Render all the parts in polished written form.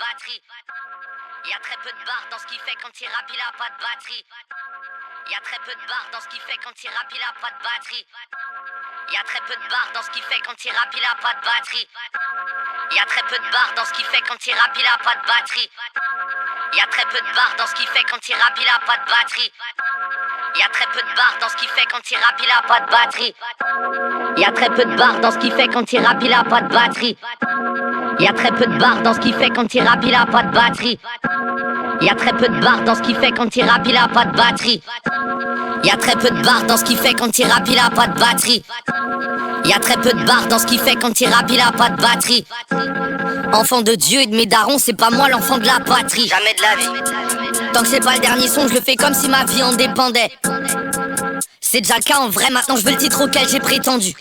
batterie. Y'a très peu de barres dans ce qui fait quand il rappe, il a pas de batterie. Y'a très peu de barres dans ce qui fait quand il rappe, il a pas de batterie. Y'a très peu de barres dans ce qui fait quand il rappe, il a pas de batterie. Y'a très peu de barres dans ce qui fait quand il rappe, il a pas de batterie. Y'a très peu de barres dans ce qui fait quand il rappe, il a pas de batterie. Y'a très peu de barres dans ce qui fait quand il rappe, il a pas de batterie. Y'a très peu de barres dans ce qui fait quand il rappe, il a pas de batterie. Y'a très peu de barres dans ce qui fait quand il rappe, il a pas de batterie. Y'a très peu de barres dans ce qui fait quand il rappe, il a pas de batterie. Y'a très peu de barres dans ce qui fait quand il rappe, il a pas de batterie. Y'a très peu de barres dans ce qui fait quand il rappe, il a pas de batterie. Enfant de Dieu et de mes darons, c'est pas moi l'enfant de la patrie. Jamais de la vie. Tant que c'est pas le dernier son, je le fais comme si ma vie en dépendait. C'est déjà le cas en vrai, maintenant je veux le titre auquel j'ai prétendu.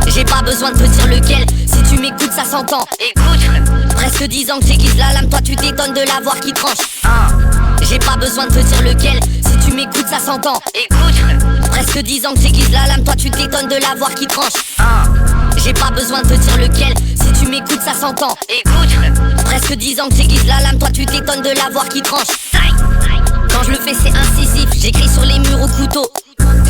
J'ai pas besoin de te dire lequel, si tu m'écoutes ça s'entend. Écoute, presque 10 ans que j'aiguise la lame, toi tu t'étonnes de la voir qui tranche. J'ai pas besoin de te dire lequel, si tu m'écoutes ça s'entend. Écoute, presque 10 ans que j'aiguise la lame, toi tu t'étonnes de la voir qui tranche. J'ai pas besoin de te dire lequel, si tu m'écoutes ça s'entend. Écoute, presque 10 ans que j'aiguise la lame, toi tu t'étonnes de la voir qui tranche. Quand je le fais c'est incisif, j'écris sur les murs au couteau.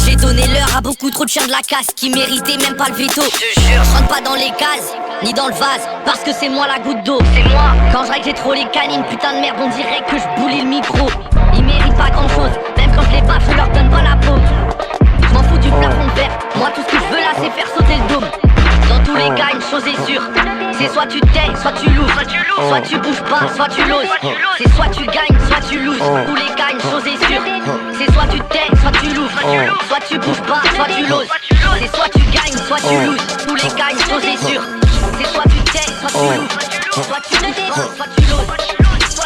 J'ai donné l'heure à beaucoup trop de chiens de la casse qui méritaient même pas le veto. Je rentre pas dans les cases, ni dans le vase, parce que c'est moi la goutte d'eau. C'est moi. Quand je règle j'ai trop les canines, putain de merde on dirait que je boulis le micro. Ils méritent pas grand chose, même quand je les baffe je leur donne pas la peau. Je m'en fous du plafond de verre, moi tout ce que je veux là c'est faire sauter le dôme. Dans tous les cas une chose est sûre, c'est soit tu tais, soit tu loues. Soit tu bouges pas, soit tu loses. C'est soit tu gagnes, soit tu loses. Tous les cas une chose est sûre, c'est soit tu tais, soit tu loues. Soit tu bouges pas, soit tu loses. C'est soit tu gagnes, soit tu loses. Tous les cas une chose est sûre, c'est soit tu tais, soit tu loues. Soit tu bouges pas, soit tu loses. Soit tu gagnes, soit tu loses.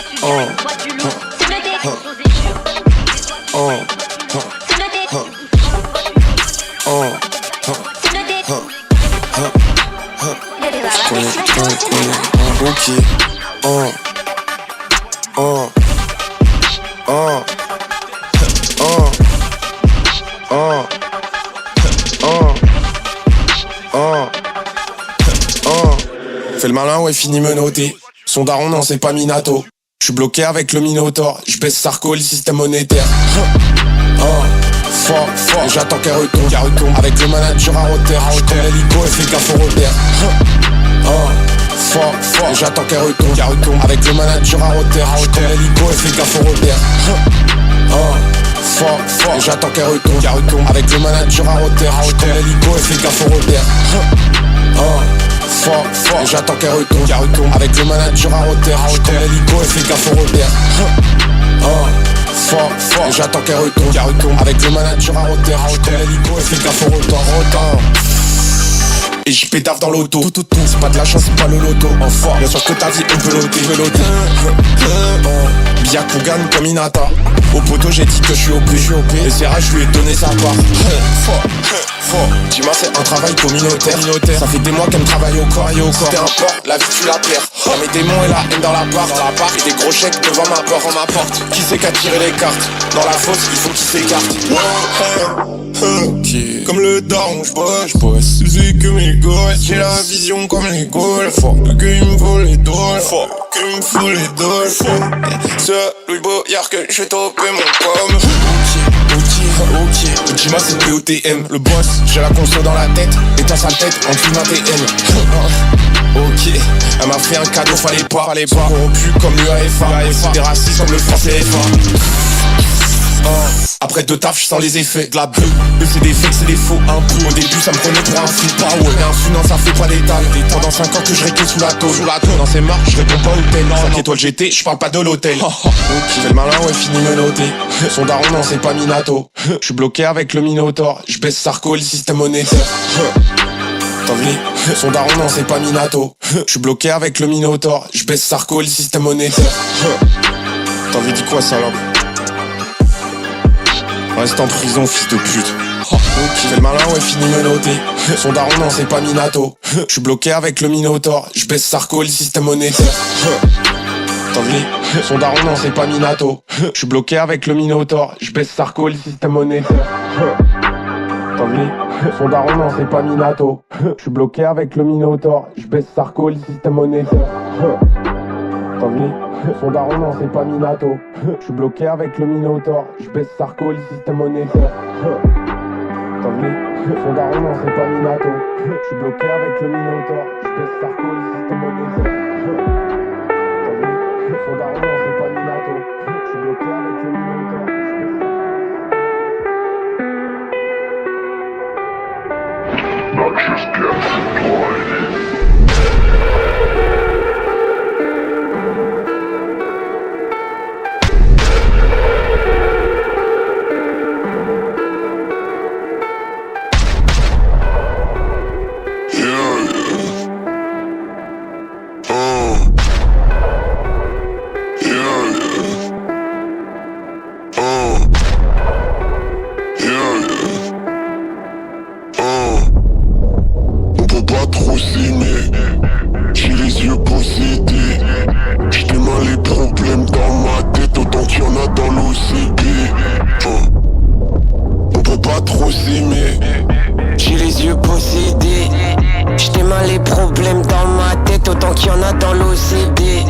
Une chose est sûre, c'est soit tu tais, soit Fais le malin, ouais, fini menotté. Son daron, non, c'est pas Minato. J'suis bloqué avec le Minotaure. J'baisse Sarko, le système monétaire. Fort, j'attends qu'elle retombe. Avec le manager à roteur. J'comme l'hélico et fais gaffe au repère. Fort, j'attends qu'elle retombe. Avec le manager à roteur. J'comme l'hélico et fais gaffe au repère. Fort, j'attends qu'elle retombe. Avec le manager à roteur. J'comme l'hélico et fais gaffe au repère. Fort, j'attends qu'elle retombe. Avec le manager à roteur. J'comme l'hélico et fais gaffe au repère. Fort, j'attends qu'elle retombe. Avec le manager à roteur. J'comme l'hélico et fais gaffe au repère. Et j'y pétave dans l'auto. C'est pas de la chance, c'est pas le loto. En fort, bien sûr que ta vie on peut l'ôter. Byakugan comme Hinata. Au poteau j'ai dit que je suis OP. Et Serra je lui ai donné sa part. Fort, dis-moi c'est un travail communautaire. Ça fait des mois qu'elle me travaille au corps. T'es un porc, la vie tu la perds. Y'a mes démons et la haine dans l'appart. Et des gros chèques devant ma porte. Qui c'est qu'a tiré les cartes? Dans la fosse il faut qu'il s'écarte. Comme le daron j'bosse. C'est que mes gosses. J'ai la vision comme les Gaules. Qu'il me faut les dôles. Qu'il me faut les dôles. C'est Louis Boyard que je vais toper mon pomme. Ok, dis-moi c'est POTM, le boss, j'ai la console dans la tête, et ta sale tête en dessous d'un TM. Ok, elle m'a fait un cadeau, fallait pas corrompu comme l'UAFA, des racistes comme le français FA. Après deux tafs, je sens les effets de la bulle. C'est des fakes, c'est des faux un peu. Au début, ça me prenait pour un fou, pas ouais. Mais un fou, non, ça fait pas d'étal. Pendant 5 ans que je réquais sous la tôle. Dans ces marques, je réponds pas au tel. 5 étoiles GT, je parle pas de l'hôtel. Fais le malin, ouais, fini menotté. Son daron, non, c'est pas Minato. J'suis bloqué avec le Minotaure. J'baisse Sarko et le système monétaire. T'as vu? Son daron, non, c'est pas Minato. J'suis bloqué avec le Minotaure. J'baisse Sarko et le système monétaire. T'as vu, dis quoi, salope? Reste en prison, fils de pute. Fais le malin, ouais, fini menotté. Son daron, non, c'est pas Minato. J'suis bloqué avec le Minotaure. J'baisse Sarko et le système monétaire. T'as vu? Son daron, non, c'est pas Minato. J'suis bloqué avec le Minotaure. J'baisse Sarko et le système monétaire. T'as vu? Son daron, non, c'est pas Minato. J'suis bloqué avec le Minotaure. J'baisse Sarko et le système monétaire. T'as vu? Son daron non c'est pas Minato. J'suis bloqué avec le Minotaur. J'baisse Sarko le système monétaire. T'as vu? Son daron non c'est pas Minato. J'suis bloqué avec le Minotaur. J'baisse Sarko le système monétaire. T'as vu? Son daron non c'est pas Minato. J'suis bloqué avec le Minotaur. Not just get supplied. J'ai les yeux possédés. J't'ai mal les problèmes dans ma tête autant qu'il y en a dans l'OCB. On peut pas trop s'aimer. J'ai les yeux possédés. J't'ai mal les problèmes dans ma tête autant qu'il y en a dans l'OCD.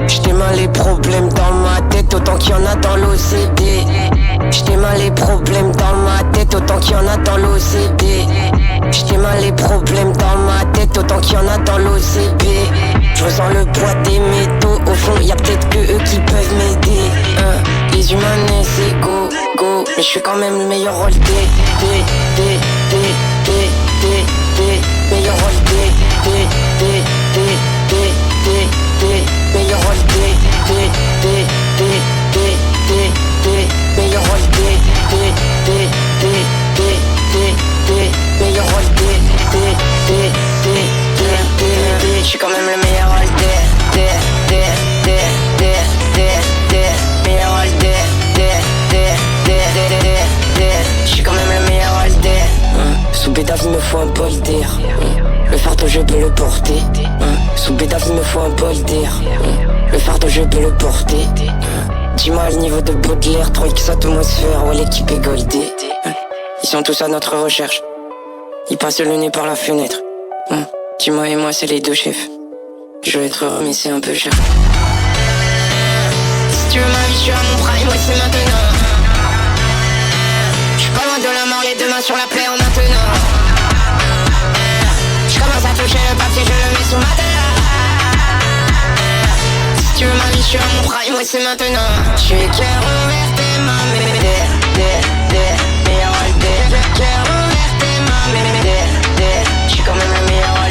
J't'ai mal les problèmes dans ma tête autant qu'il y en a dans l'OCD. J't'ai mal les problèmes dans ma tête autant qu'il y en a dans l'OCD. J't'ai mal les problèmes dans ma tête autant qu'il y en a dans l'OCB. Je ressens le poids des métaux. Au fond y'a peut-être que eux qui peuvent m'aider. Les humains naissent égaux, go. Mais je suis quand même le meilleur rôle meilleur rôle meilleur rôle meilleur rôle meilleur rôle je suis quand même le meilleur rôle meilleur rôle je suis quand même le meilleur rôle sous bédave il me faut un bol d'air. Le fardeau je peux le porter. Sous bédave il me faut un bol d'air. Le fardeau je peux le porter. Dis-moi le niveau de Baudelaire, 3x atmosphère, ouais l'équipe est goldée. Ils sont tous à notre recherche. Ils passent le nez par la fenêtre. Dis-moi et moi c'est les deux chefs. Je veux être heureux mais c'est un peu cher. Si tu veux ma vie je suis à mon prime, ouais c'est maintenant. Je suis pas loin de la mort, les deux mains sur la plaie en maintenant. Je commence à toucher le papier, je le mets sous ma tête. Si tu veux ma vie je suis à mon prime, ouais c'est maintenant. Je suis cœur ouvert tes mains, meilleur rôle cœur ouvert tes mains, je suis quand même le meilleur rôle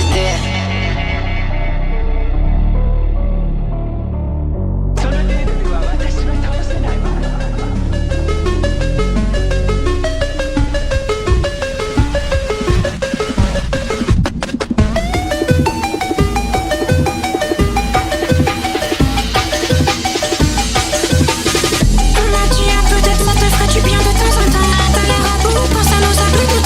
On a dit peut-être ça te ferait du bien de temps en temps. T'as l'air à bout, pense à nos abus.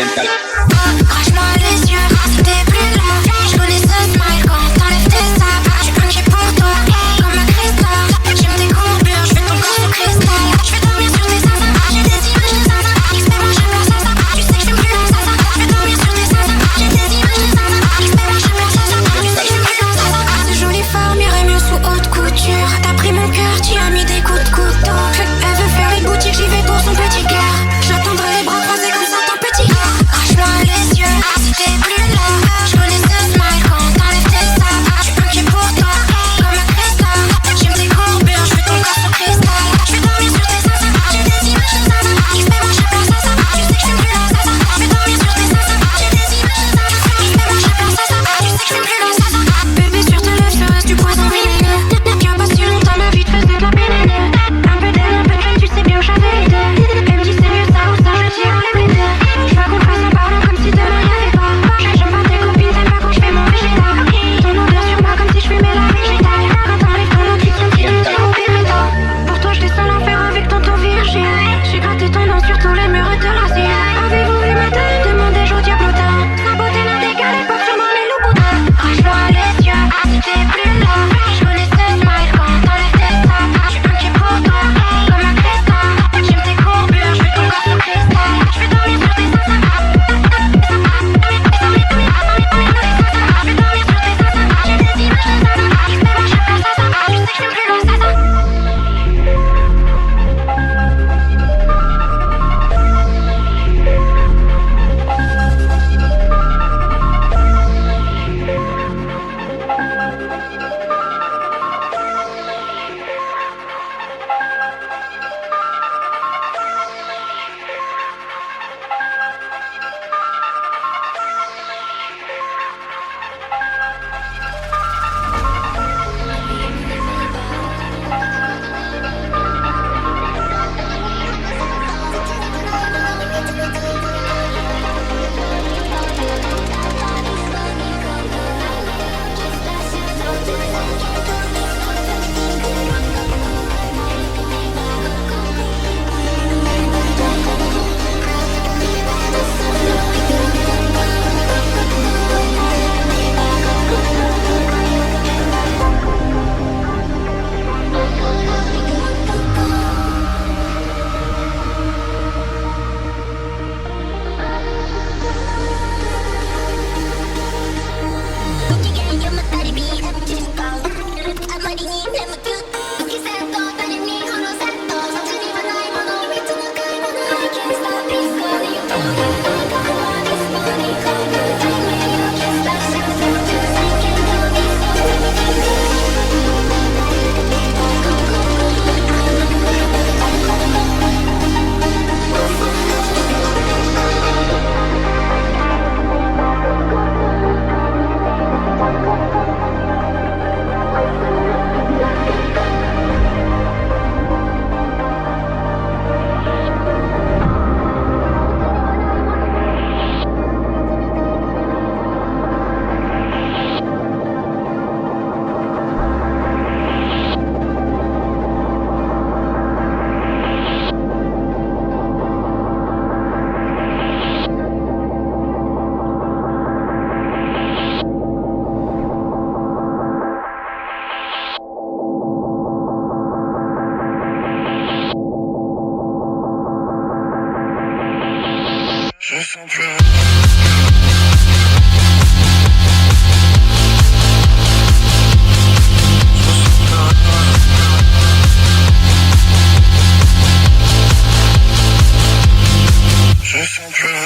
Oriental. Crache-moi les yeux, si t'es plus là. Je connais ce smile quand t'enlèves tes sacs. Je suis inquiet pour toi, comme un cristal. J'aime tes courbures, je fais ton corps sous cristal. Je vais dormir sur tes seins, j'ai des images de seins. XP moi je pleure ça, tu sais que je suis plus dans ça. Je vais dormir sur tes seins, j'ai des images de seins. XP moi je pleure ça, tu sais que je suis plus dans ça. Ce joli forme irait mieux sous haute couture. T'as pris mon cœur, tu as mis des coups de couteau. Elle veut faire les boutiques, j'y vais pour son petit cœur. J'attendrai les bras croisés comme ça ton petit cœur. Crache-moi les yeux, si t'es plus là. Je connais ce smile quand t'enlèves tes sacs. Je suis inquiet pour toi, comme un cristal. J'aime tes courbures, je fais ton corps sous cristal. Je vais dormir sur tes seins, j'ai des images de seins. XP moi je pleure ça, tu sais que je suis plus dans ça. Je vais dormir sur tes seins, j'ai des images de seins. XP moi je pleure ça, tu sais que je suis plus dans ça. Bébé sur tes lèvres, ça reste du poison vineux. Tiens pas si longtemps, ma vie te faisait de la peine. Un peu d'aile, un peu de crème, tu sais bien où j'avais été. Elle me dit c'est mieux ça ou ça, je dis enlève les deux. Je veux qu'on le fasse en parlant comme si demain y'avait pas. J'aime pas tes copines, t'aimes pas quand je fais mon végétal. Ton odeur sur moi comme si je fumais la végétal. Quand t'enlèves ton eau qui tient, tu me dis au périto. Pour toi je descends l'enfer avec tonton Virgile. J'ai gratté ton nom sur tous les murs de l'asile. Avez-vous vu ma taille? Demandez au diablotin. Sa beauté n'a d'égal pas sûrement les loups boudins. Crache-moi les yeux, si t'es plus là. Je connais ce smile quand t'enlèves tes sacs. Je suis inquiet pour toi, comme un cristal. J'aime tes courbures, je fais ton corps sous cristal. Je vais dormir sur tes seins. Je vais dormir sur tes seins. J'ai des images de seins. Je sais pas, je pleure ça. Tu sais que je suis plus dans ça. Je sens plus. Je sens plus.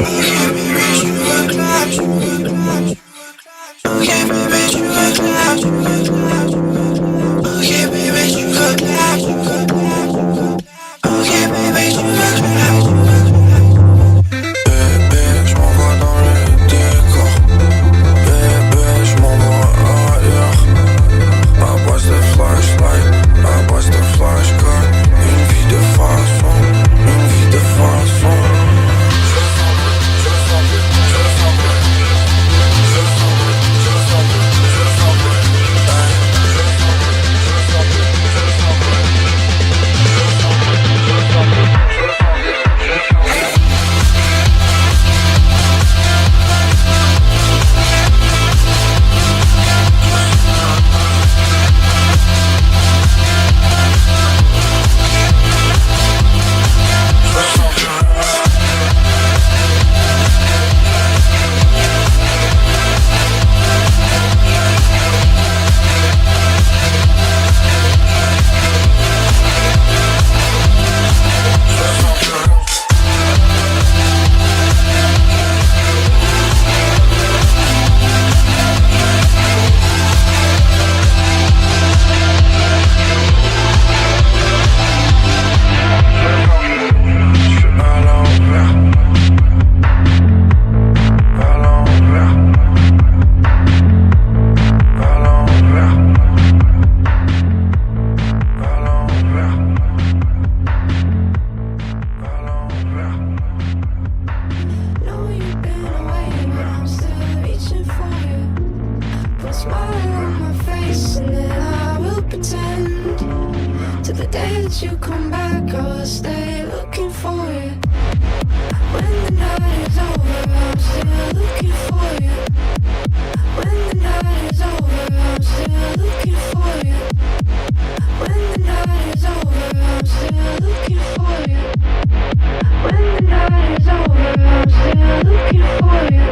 that you come back, I will stay looking for you. When the night is over, I'm still looking for you. When the night is over, I'm still looking for you. When the night is over, I'm still looking for you. When the night is over, I'm still looking for you.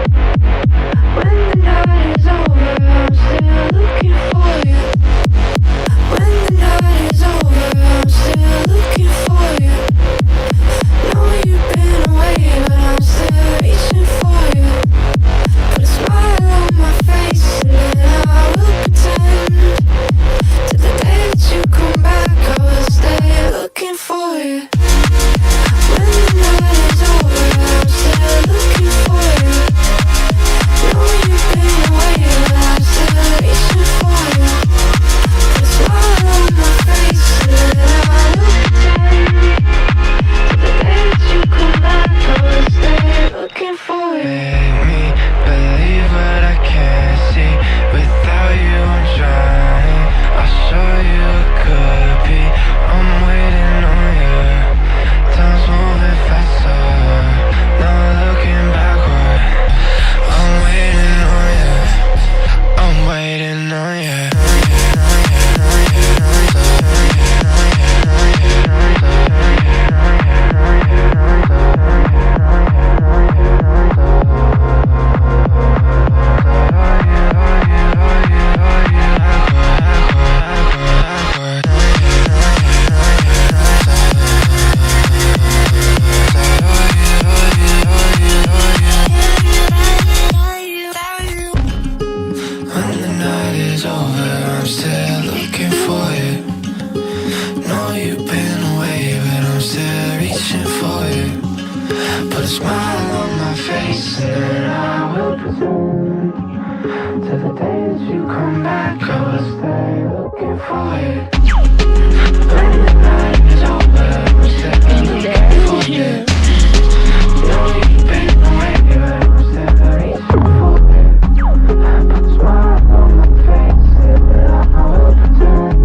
When the night is over, I'm still looking for you. When the night is over, I'm still looking for you. Know you've been away, but I'm still reaching for you. Put a smile on my face and then I will pretend. Till the day that you come back, I will stay looking for you. When the night is over, I'm still looking for you. Know you've been away, but I'm still reaching for you. Put a smile on my face and then I will pretend. Till the day that you come back, I will stay looking for you. Make me believe what I can't see. Without you I'm trying. I'll show you it could be. I'm waiting on you. Time's moving faster. Not looking backward. I'm waiting on you. I'm waiting on you. When the night is over, I'm still looking for you. Know you've been away, but I'm still reaching for you. Put a smile on my face and then I will pretend. Till the day that you come back, I will stay looking for you. When the night is over, I'm still looking for you. Know you've been away, but I'm still reaching for you. Put a smile on my face and then I will pretend.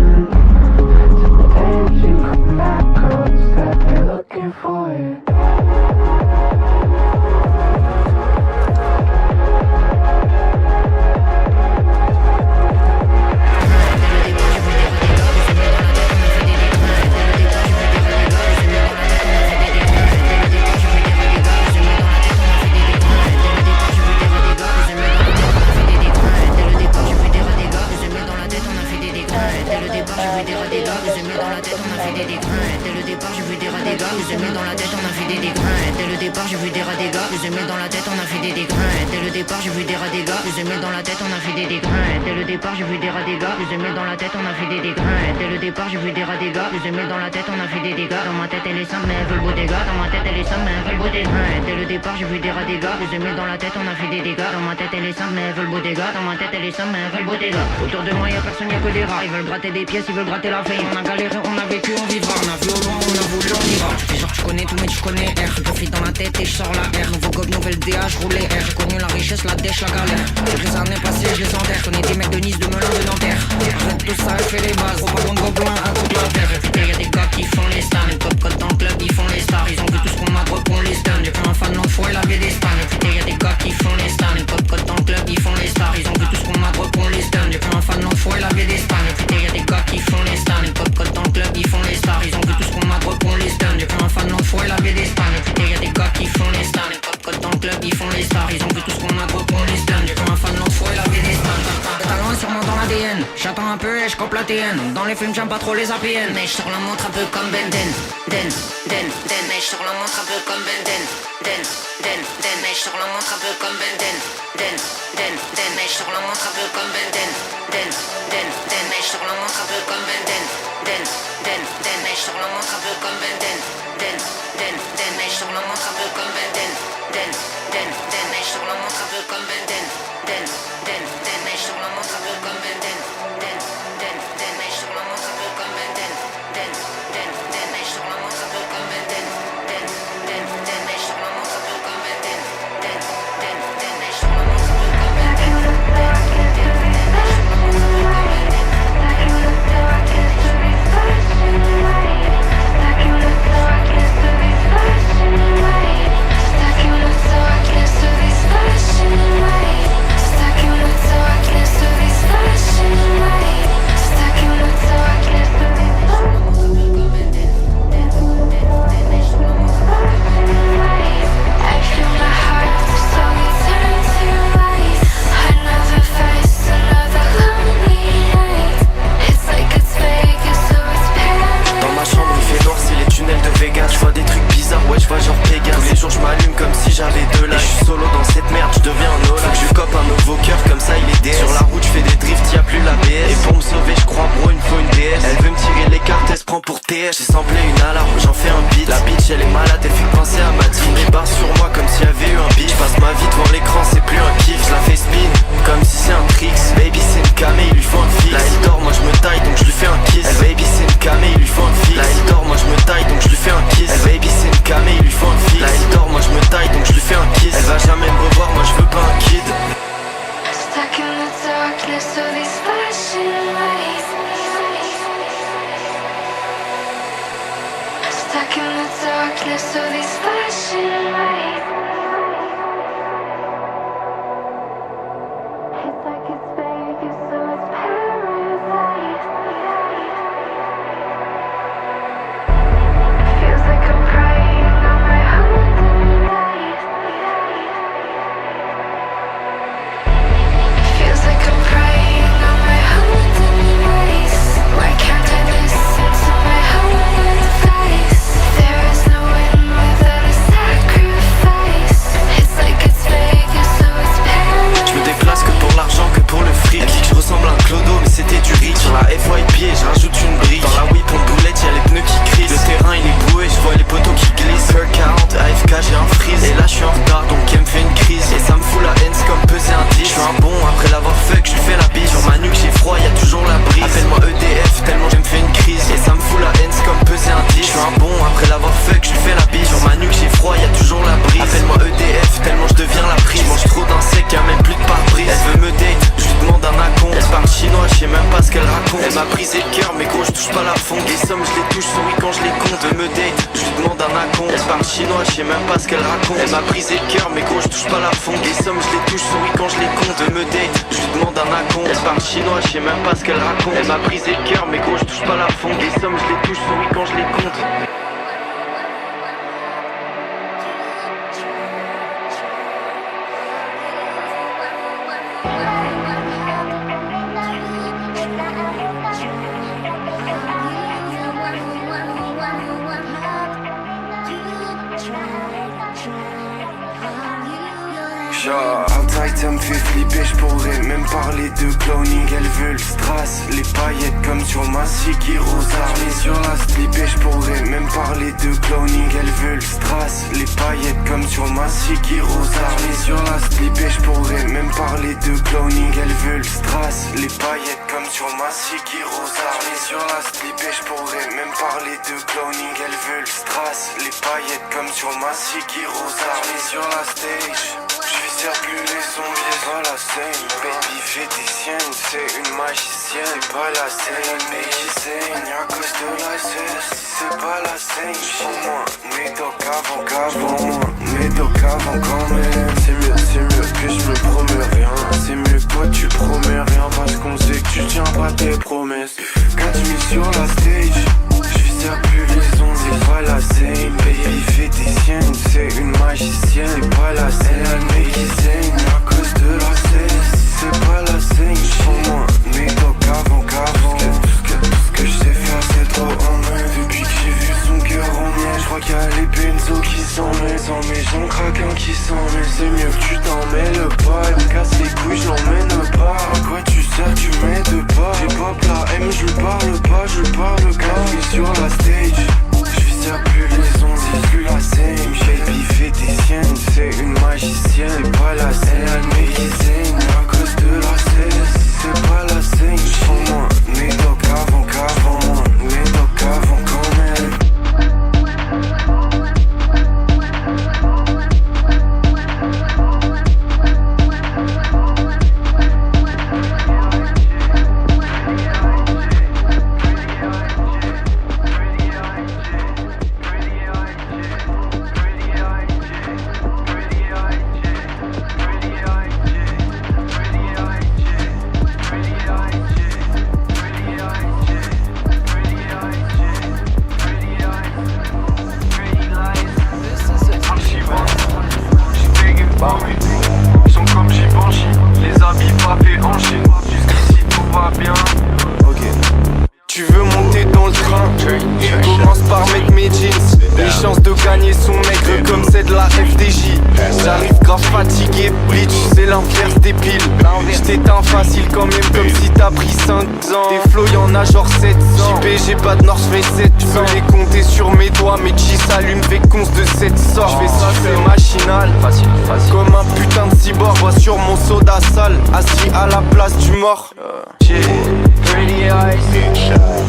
Till the day that you come back, I will stay looking for you. j'ai vu des rats des gars, les aimés dans la tête, on a fait des dégrains. Dès le départ, j'ai vu des rats des gars, les aimés dans la tête, on a fait des dégrains. Dès le départ, j'ai vu des rats des gars, les aimés dans la tête, on a fait des dégrains. Dès le départ, j'ai vu des rats des gars, les aimés dans la tête, on a fait des dégâts. Dans ma tête, elle est simple, mais elle veut le beau dégât. Dans ma tête, elle est simple, mais elle veut le beau dégrain. Dès le départ, j'ai vu des rats des gars, les aimés dans la tête, on a fait des dégâts. Dans ma tête, elle est simple, mais elle veut le beau dégât. Dans ma tête, elle est simple, mais elle veut le beau dégât. Autour de moi, y'a personne, y'a que des rats. Ils veulent gratter des pièces, ils veulent gratter la fame. On a galéré, on a vécu, on vivra. On a vu au loin, on a voulu, on ira. Et genre, tu connais tout, mais tu connais R. Je profite dans la tête et je sors la R. Nouveau gobe, nouvelle DA, je roulais R. J'ai connu la richesse, la dèche, la galère. Quelques années passées, je les enterre. Connais des mecs de Nice, de Melun, de Nanterre. Arrête tout ça, elle fait les bases. Propagande gobelin, un coup de la terre. Réputé, y'a des gars qui font les stars. Les top codes dans le club, ils font les stars. Ils ont vu tout ce qu'on m'a drop, on les stun. J'ai fait un fan l'autre fois, il avait des stars. Réputé, y'a des gars qui font les stars. Les top codes dans le club, ils font les stars. Ils ont vu tout ce qu'on m'a drop, on les stun. J'ai fait un fan l'autre fois, il avait des stars. Réputé, y'a des gars qui font les stars. Les top codes dans le club, ils font les stars. Ils ont vu tout ce qu'on m'a drop, on les stun. J'ai fait un fan l'autre fois, il avait des stars. Réputé, y'a des gars qui font les stars. Les top codes dans le club, ils font les stars. Ils ont vu tout ce qu'on m'a drop, on les stun. J'ai fait un fan l'autre fois, il avait des stars. Le talent est sûrement dans l'ADN. J'attends un peu et je coupe la TN. Dans les films, j'aime pas trop les APN. Mais je sors la montre un peu comme Ben Den. Mais je sors la montre un peu comme Ben Den. Mais je sors la montre un peu comme Ben Den. Mais je sors la montre un peu comme Ben Den. Mais je sors la montre un peu comme Ben Den. Mais je sors la montre un peu comme Ben Den. Mais je sors la montre un peu comme Ben Den. Mais je sors la montre un peu comme Ben Den. Mais je sors la montre un peu comme Ben Den. Mais je sors la montre un peu comme Ben Den. Mais je sors la montre un peu comme Ben Den. Mais je sors la montre un peu comme Ben Den. Mais je sors la montre un peu comme Ben Den. Like les deux là. Je suis solo dans cette merde, je deviens un Ola. Faut que je cope un nouveau cœur comme ça il est DS. Sur la route je fais des drifts, y'a plus la BS. Et pour me sauver je crois bro il me faut une DS. Elle veut me tirer les cartes, elle se prend pour TS. J'ai semblé une alarme, j'en fais un beat. La bitch elle est malade, elle fait penser à ma team. Les barres sur moi comme s'il y avait eu un beat. Je passe ma vie devant l'écran, c'est plus un kiff. Je la fais spin, comme si c'est un tricks. Baby c'est une camé, il lui faut un fixe. Là elle dort, moi je me taille donc je lui fais un kiss. Elle baby c'est une camé, il lui faut un fixe. Là elle dort, moi je me taille donc je lui fais un kiss. Elle baby c'est une camé, il lui faut un fixe. Là elle dort, moi je me taille donc je lui fais un kiss. Elle va jamais me revoir, moi je veux pas un kid. Stuck in the darkness of these flashing lights. Stuck in the darkness of these flashing lights. It's like it's Vegas, so it's paradise. Feels like I'm crying on my holiday night. Feels like I'm crying on my holiday nights. Why can't I listen to my whole advice? There is no win without a sacrifice. It's like it's Vegas, so it's paradise. Je me déplace que pour l'argent, que pour le fric. Elle dit que je ressemble à un clodo mais c'était du riz. Sur la FYP je rajoute une brique. Dans la whip on boulette y'a les pneus qui crissent. Le terrain il est boué, je vois les poteaux qui glissent. Per 40, AFK j'ai un freeze. Et là je suis en retard donc elle me fait une crise. Et ça me fout la haine, c'est comme peser un 10. Je suis un bon après l'avoir fuck, je lui fais la bise. Sur ma nuque j'ai froid, y'a toujours la brise. Appelle-moi EDF tellement je me fais une crise. Et ça me fout la haine, c'est comme peser un 10. Je suis un bon après l'avoir fuck, je lui fais la bise. Sur ma nuque j'ai froid, y'a toujours la brise. Appelle-moi EDF tellement je deviens la prise. Mange trop d'insectes, y'a même plus de pare-brise. Elle veut me date, je lui demande un acompte. Elle parle chinois, je sais même pas ce qu'elle raconte. Elle m'a brisé le cœur mais gros je touche pas la fonte. Les sommes je les touche, souris quand je les compte. Elle me date, je lui demande un acompte. Elle parle chinois, je sais même pas ce qu'elle raconte. Elle m'a brisé le cœur mais gros je touche pas la fonte. Les sommes je les touche, souris quand je les compte. Elle me date, je lui demande un acompte. Elle parle chinois, je sais même pas ce qu'elle raconte. Elle m'a brisé le cœur mais gros je touche pas la fonte. Les sommes je les touche, souris quand je les compte. Outside ça me fait flipper, j'pourrais même parler de cloning. Elle veut le strass, les paillettes comme sur ma Rosa. J'mets sur la slip et j'pourrais même parler de cloning. Elle veut le strass, les paillettes comme sur ma Rosa. J'mets sur la slip et j'pourrais même parler de cloning. Elle veut le strass, les paillettes comme sur ma Rosa. J'mets sur la slip et j'pourrais même parler de cloning. Elle veut le strass, les paillettes comme sur ma Rosa. J'mets sur la stage. Je sers plus les zombies, c'est pas la scène. Baby fait des siennes, c'est une magicienne. C'est pas la scène, mais qui saigne à cause de la cesse. C'est pas la scène, pour moi, médoc avant qu'avant. Médoc avant quand même. C'est mieux que je me promets rien. C'est mieux que toi tu promets rien. Parce qu'on sait que tu tiens pas tes promesses. 4000 sur la stage. Je sers plus les ondes, c'est pas la scène. Baby fait des siennes, c'est une magicienne. C'est pas la scène, mais qui saigne à cause de la cesse. C'est pas la scène, pour moi, médoc avant qu'avant. Tout ce que je sais faire c'est trop en main. Depuis que j'ai vu son cœur en miel, je crois qu'il y a les benzos qui s'en mêlent. Sans mes gens craquants qui s'en mêlent. C'est mieux que tu t'en mêles pas. Elle me casse les couilles, je l'emmène pas. À quoi tu sers, tu m'aides pas. J'ai pas la M, je parle pas, je parle quand je suis sur la stage. Je sers plus les ondes, c'est plus la same. Baby fait des siennes, c'est une magicienne. C'est pas la scène, mais qui saigne à cause de la cesse. C'est pas la scène, pour moi, médoc avant qu'avant. Médoc avant quand même. Ils sont comme Givenchy, les habits frappés en Chine. Jusqu'ici tout va bien. Ok. Tu veux monter dans le train, commence par mettre mes jeans. Les chances de gagner sont maigres comme c'est de la FDJ. les bitches, c'est l'inverse des piles. J't'éteins facile quand même comme si t'as pris 5 ans. Des flots y'en a genre 700. JP j'ai pas de North Face 700. J'peux les compter sur mes doigts, mes G s'allument véconce de cette sorte. J'fais ça c'est machinal, facile. Comme un putain de cyborg, vois sur mon soda sale, assis à la place du mort. J'ai pretty eyes,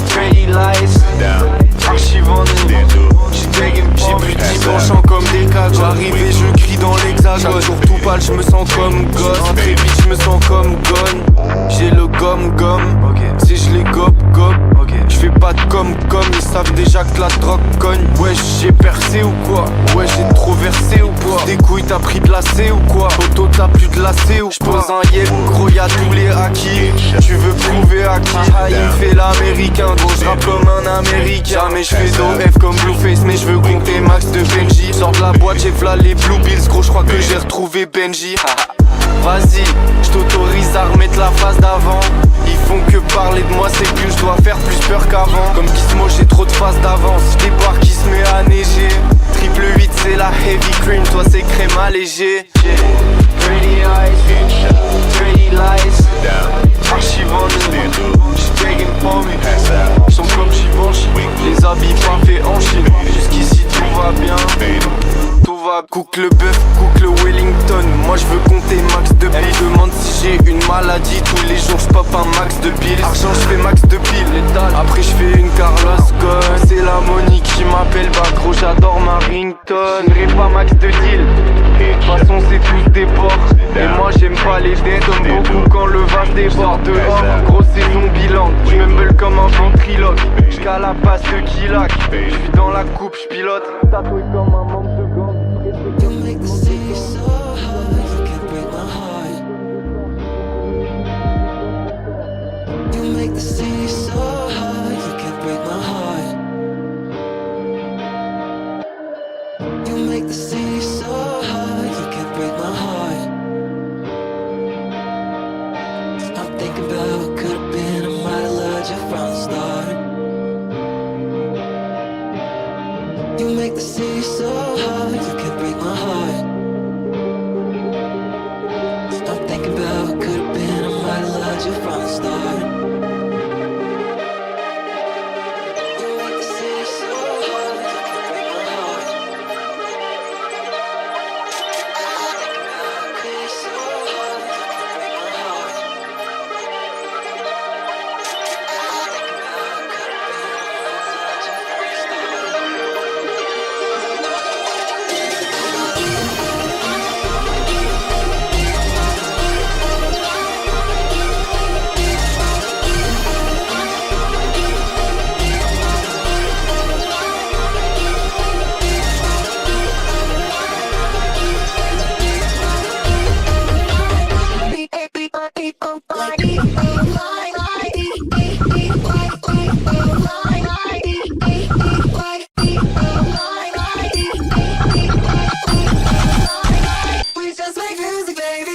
pretty lies, archivant j'ai plus de 10 penchants comme des cagots. J'arrive et je crie dans l'hexagone. Chaque jour tout pâle, je me sens comme gosse. Très vite, je me sens comme gone. J'ai le gomme, si je les gobe. Je fais pas de comme, ils savent déjà que la drogue cogne. Ouais, j'ai percé ou quoi? Ouais, j'ai trop versé ou quoi? Des couilles, t'as pris de la C ou quoi? Auto, t'as plus de la C ou quoi? J'pose un yep, gros, y'a tous les acquis. Tu veux prouver à qui? Il me fait l'américain, gros, j'rappe comme un américain. Jamais j'fais d'OF comme Blueface, mais j'veux compter max de Benji. Sors de la boîte, j'ai v'là les Blue Bills, gros, j'crois que j'ai retrouvé Benji. Vas-y, j't'autorise à remettre la face d'avant. Ils font que parler de moi, c'est que je dois faire plus peur qu'avant. Comme Gizmo, j'ai trop de face d'avance. J'débarque qui se met à neiger. Triple 8, c'est la heavy cream, toi c'est crème allégée. Pretty eyes, pretty lies, archivant j'tagging pour me. J'sens comme Givenchy, les habits pas faits en Chine. Jusqu'ici tout va bien. Cook le bœuf, cook le Wellington. Moi je veux compter max de billes. Demande si j'ai une maladie. Tous les jours je pop un max de billes. Argent je fais max de piles. Après je fais une Carlos Ghosn. C'est la Monique qui m'appelle. Bah gros j'adore ma ringtone. J'aurai pas max de deal. De toute façon c'est tous des porcs. Et moi j'aime pas les dettes. Comme beaucoup quand le vase déborde. Dehors grosse saison bilan. J'm'embelle comme un ventriloque. J'qu'à la passe de Kilac. J'suis dans la coupe, j'pilote. Tatoué comme un manque de gants. You make the city so hot, you can't break my heart. You make the city so hot, you can't break my heart. You make the city so hot, you can't break my heart. I'm thinking about what could've been, I might've loved you from the start. You make the city so hot, you can't break my heart. I'm thinking about what could've been, I might've loved you from the start. You make the city so hot, you can't break my heart. I'm thinking about what could've been so hot, you can't break my heart. I'm thinking about what could've been, I might've loved you from the start. We just make music, baby.